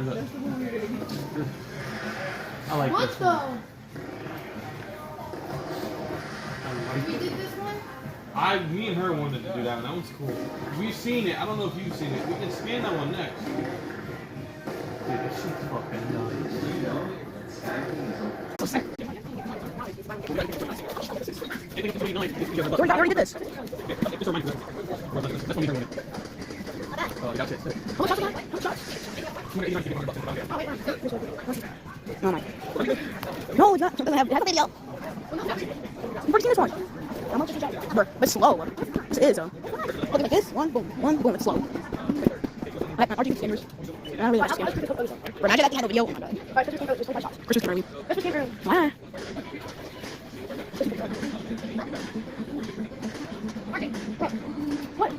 I like What this though? one. We did this one? Me and her wanted to do that one. That one's cool. We've seen it. I don't know if you've seen it. We can scan that one next. Dude, this shit's fucking nice. I already did this. Oh my. No, it's not. It doesn't have a video. I've already seen this one. How much is it? But it's slow. This is, look at this. One, boom, it's slow. I have RGB scanners. I don't really like scanners. But imagine at the end of the video. Oh my god. Christmas early. Why? What?